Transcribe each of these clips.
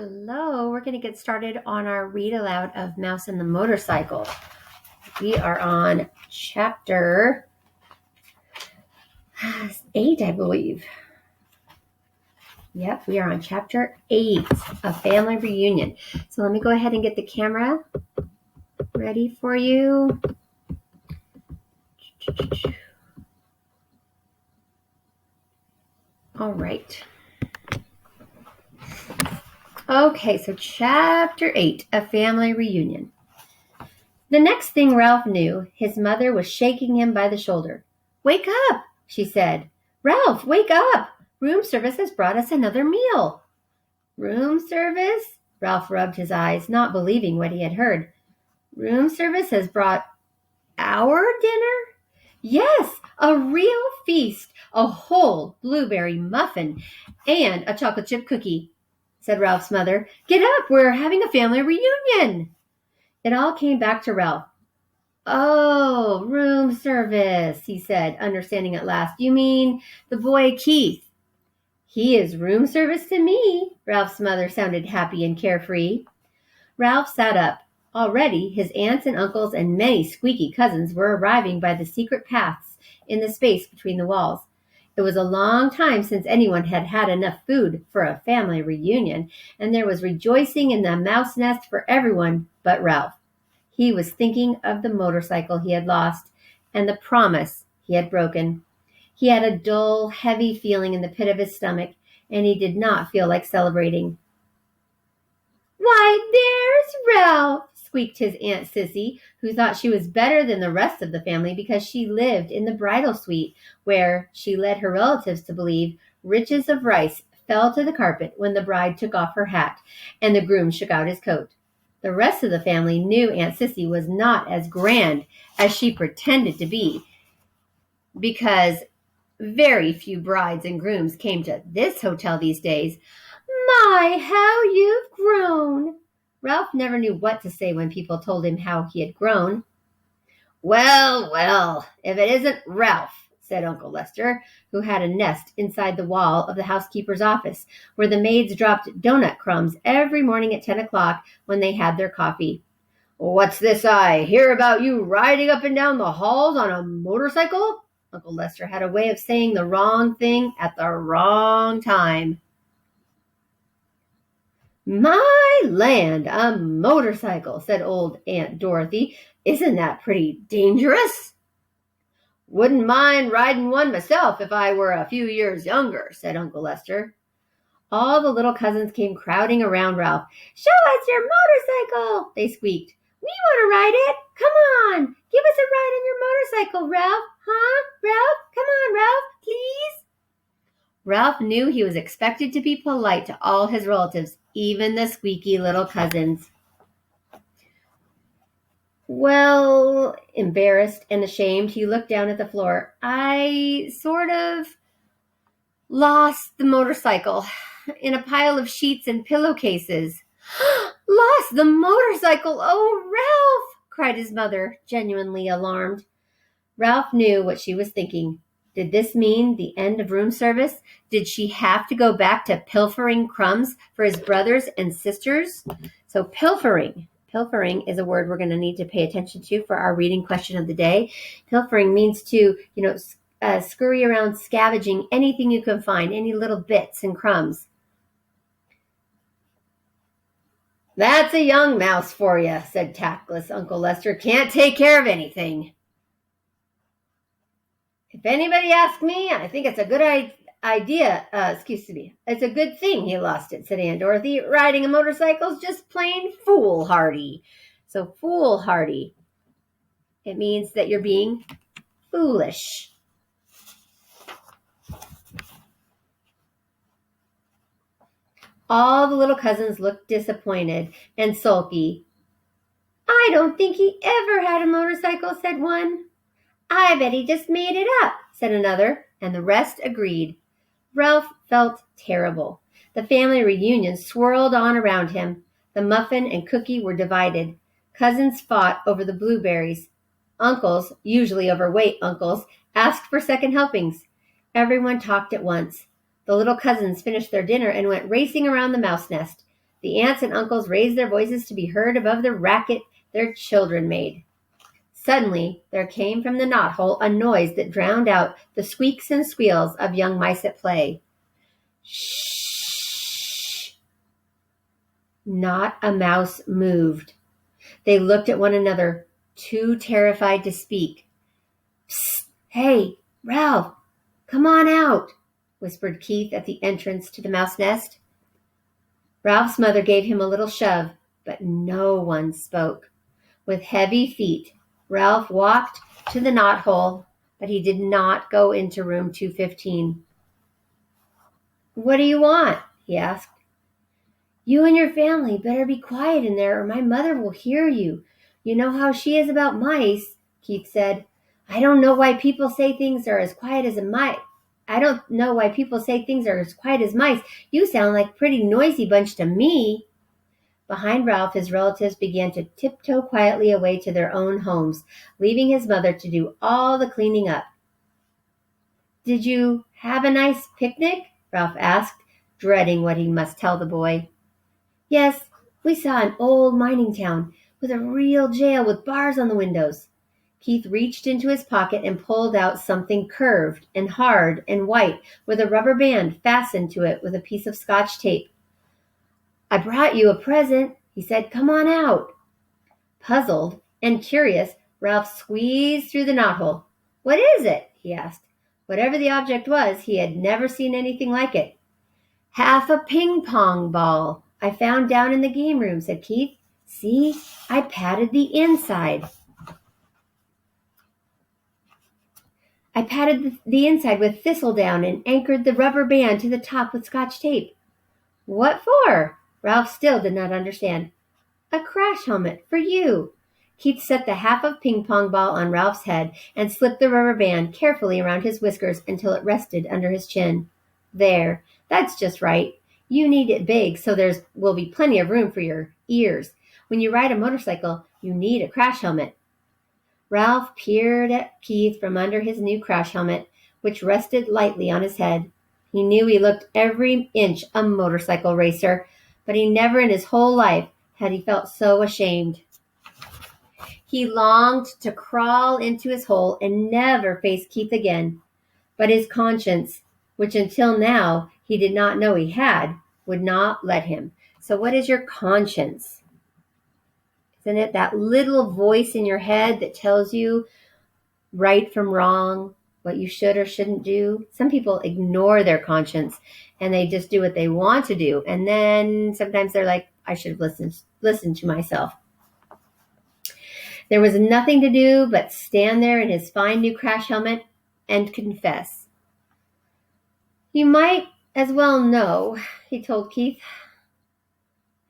Hello, we're going to get started on our read aloud of Mouse and the Motorcycle. We are on chapter 8, I believe. Yep, we are on chapter 8, A Family Reunion. So let me go ahead and get the camera ready for you. All right. Okay, so chapter 8, A Family Reunion. The next thing Ralph knew, his mother was shaking him by the shoulder. "Wake up," she said. "Ralph, wake up! Room service has brought us another meal." "Room service?" Ralph rubbed his eyes, not believing what he had heard. "Room service has brought our dinner?" "Yes, a real feast, a whole blueberry muffin, and a chocolate chip cookie," said Ralph's mother. "Get up, we're having a family reunion." It all came back to Ralph. "Oh, room service," he said, understanding at last. "You mean the boy Keith?" "He is room service to me." Ralph's mother sounded happy and carefree. Ralph sat up. Already his aunts and uncles and many squeaky cousins were arriving by the secret paths in the space between the walls. It was a long time since anyone had had enough food for a family reunion, and there was rejoicing in the mouse nest for everyone but Ralph. He was thinking of the motorcycle he had lost and the promise he had broken. He had a dull, heavy feeling in the pit of his stomach, and he did not feel like celebrating. "Why, there's Ralph!" squeaked his Aunt Sissy, who thought she was better than the rest of the family because she lived in the bridal suite, where, she led her relatives to believe, riches of rice fell to the carpet when the bride took off her hat and the groom shook out his coat. The rest of the family knew Aunt Sissy was not as grand as she pretended to be, because very few brides and grooms came to this hotel these days. "My, how you've grown!" Ralph never knew what to say when people told him how he had grown. "Well, well, if it isn't Ralph," said Uncle Lester, who had a nest inside the wall of the housekeeper's office, where the maids dropped donut crumbs every morning at 10 o'clock when they had their coffee. "What's this I hear about you riding up and down the halls on a motorcycle?" Uncle Lester had a way of saying the wrong thing at the wrong time. "My land, a motorcycle," said old Aunt Dorothy. "Isn't that pretty dangerous?" "Wouldn't mind riding one myself if I were a few years younger," said Uncle Lester. All the little cousins came crowding around Ralph. "Show us your motorcycle," they squeaked. "We want to ride it. Come on, give us a ride on your motorcycle, Ralph. Huh, Ralph? Come on, Ralph, please." Ralph knew he was expected to be polite to all his relatives, even the squeaky little cousins. "Well," embarrassed and ashamed, he looked down at the floor. "I sort of lost the motorcycle in a pile of sheets and pillowcases." "Lost the motorcycle? Oh, Ralph!" cried his mother, genuinely alarmed. Ralph knew what she was thinking. Did this mean the end of room service? Did she have to go back to pilfering crumbs for his brothers and sisters? So pilfering is a word we're going to need to pay attention to for our reading question of the day. Pilfering means to, scurry around scavenging anything you can find, any little bits and crumbs. "That's a young mouse for you," said tactless Uncle Lester. "Can't take care of anything." "If anybody asks me, I think it's a good idea. It's a good thing he lost it," said Aunt Dorothy. "Riding a motorcycle's just plain foolhardy." So foolhardy, it means that you're being foolish. All the little cousins looked disappointed and sulky. "I don't think he ever had a motorcycle," said one. "I bet he just made it up," said another, and the rest agreed. Ralph felt terrible. The family reunion swirled on around him. The muffin and cookie were divided. Cousins fought over the blueberries. Uncles, usually overweight uncles, asked for second helpings. Everyone talked at once. The little cousins finished their dinner and went racing around the mouse nest. The aunts and uncles raised their voices to be heard above the racket their children made. Suddenly, there came from the knothole a noise that drowned out the squeaks and squeals of young mice at play. Shh! Not a mouse moved. They looked at one another, too terrified to speak. Psst! Hey, Ralph, come on out, whispered Keith at the entrance to the mouse nest. Ralph's mother gave him a little shove, but no one spoke. With heavy feet, Ralph walked to the knothole, but he did not go into room 215. What do you want? He asked. You and your family better be quiet in there or my mother will hear you. You know how she is about mice, Keith said. I don't know why people say things are as quiet as mice. You sound like a pretty noisy bunch to me. Behind Ralph, his relatives began to tiptoe quietly away to their own homes, leaving his mother to do all the cleaning up. Did you have a nice picnic? Ralph asked, dreading what he must tell the boy. Yes, we saw an old mining town with a real jail with bars on the windows. Keith reached into his pocket and pulled out something curved and hard and white with a rubber band fastened to it with a piece of Scotch tape. I brought you a present, he said. Come on out. Puzzled and curious, Ralph squeezed through the knothole. What is it? He asked. Whatever the object was, he had never seen anything like it. Half a ping-pong ball I found down in the game room, said Keith. See, I patted the inside. I patted the inside with thistledown and anchored the rubber band to the top with Scotch tape. What for? Ralph still did not understand. A crash helmet for you. Keith set the half of ping-pong ball on Ralph's head and slipped the rubber band carefully around his whiskers until it rested under his chin. There, that's just right. You need it big so there will be plenty of room for your ears. When you ride a motorcycle, you need a crash helmet. Ralph peered at Keith from under his new crash helmet, which rested lightly on his head. He knew he looked every inch a motorcycle racer, but he never in his whole life had he felt so ashamed. He longed to crawl into his hole and never face Keith again, but his conscience, which until now he did not know he had, would not let him. So what is your conscience? Isn't it that little voice in your head that tells you right from wrong, what you should or shouldn't do? Some people ignore their conscience and they just do what they want to do. And then sometimes they're like, I should have listened to myself. There was nothing to do but stand there in his fine new crash helmet and confess. You might as well know, he told Keith.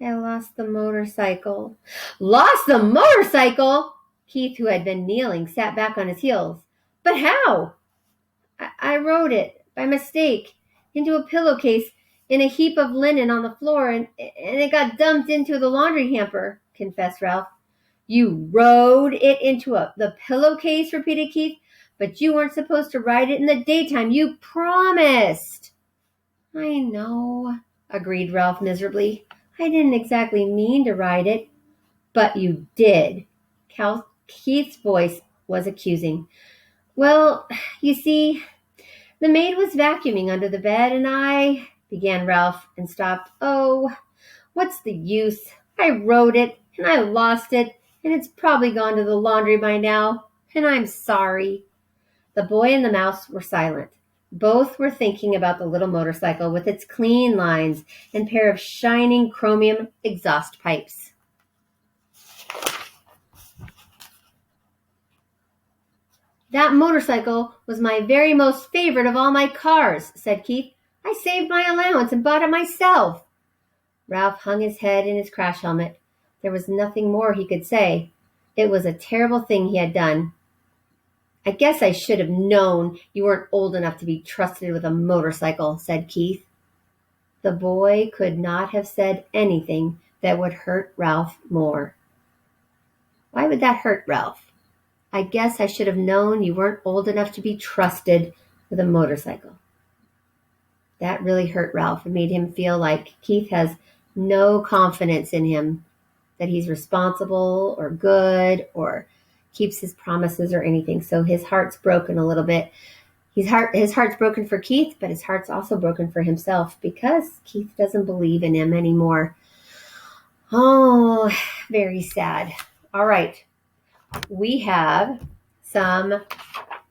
I lost the motorcycle. Lost the motorcycle? Keith, who had been kneeling, sat back on his heels. But how? I rode it, by mistake, into a pillowcase in a heap of linen on the floor, and it got dumped into the laundry hamper, confessed Ralph. You rode it into the pillowcase, repeated Keith. But you weren't supposed to ride it in the daytime. You promised. I know, agreed Ralph miserably. I didn't exactly mean to ride it. But you did. Keith's voice was accusing. Well, you see, the maid was vacuuming under the bed and I, began Ralph and stopped. Oh, what's the use? I rode it and I lost it and it's probably gone to the laundry by now, and I'm sorry. The boy and the mouse were silent. Both were thinking about the little motorcycle with its clean lines and pair of shining chromium exhaust pipes. That motorcycle was my very most favorite of all my cars, said Keith. I saved my allowance and bought it myself. Ralph hung his head in his crash helmet. There was nothing more he could say. It was a terrible thing he had done. I guess I should have known you weren't old enough to be trusted with a motorcycle, said Keith. The boy could not have said anything that would hurt Ralph more. Why would that hurt Ralph? I guess I should have known you weren't old enough to be trusted with a motorcycle. That really hurt Ralph and made him feel like Keith has no confidence in him that he's responsible or good or keeps his promises or anything. So his heart's broken a little bit. His heart's broken for Keith, but his heart's also broken for himself because Keith doesn't believe in him anymore. Oh, very sad. All right. We have some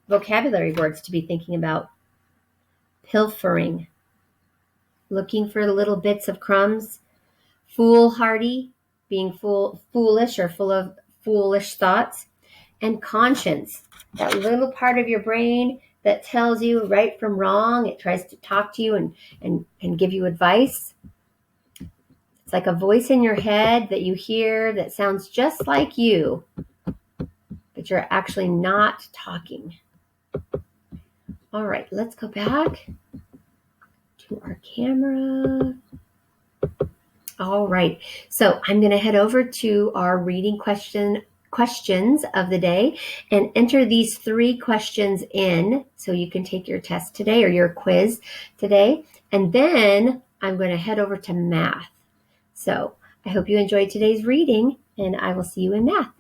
vocabulary words to be thinking about. Pilfering, looking for little bits of crumbs. Foolhardy, being foolish or full of foolish thoughts. And conscience, that little part of your brain that tells you right from wrong. It tries to talk to you and give you advice. It's like a voice in your head that you hear that sounds just like you, but you're actually not talking. All right, let's go back to our camera. All right, so I'm going to head over to our reading questions of the day and enter these 3 questions in so you can take your test today or your quiz today. And then I'm going to head over to math. So I hope you enjoyed today's reading, and I will see you in math.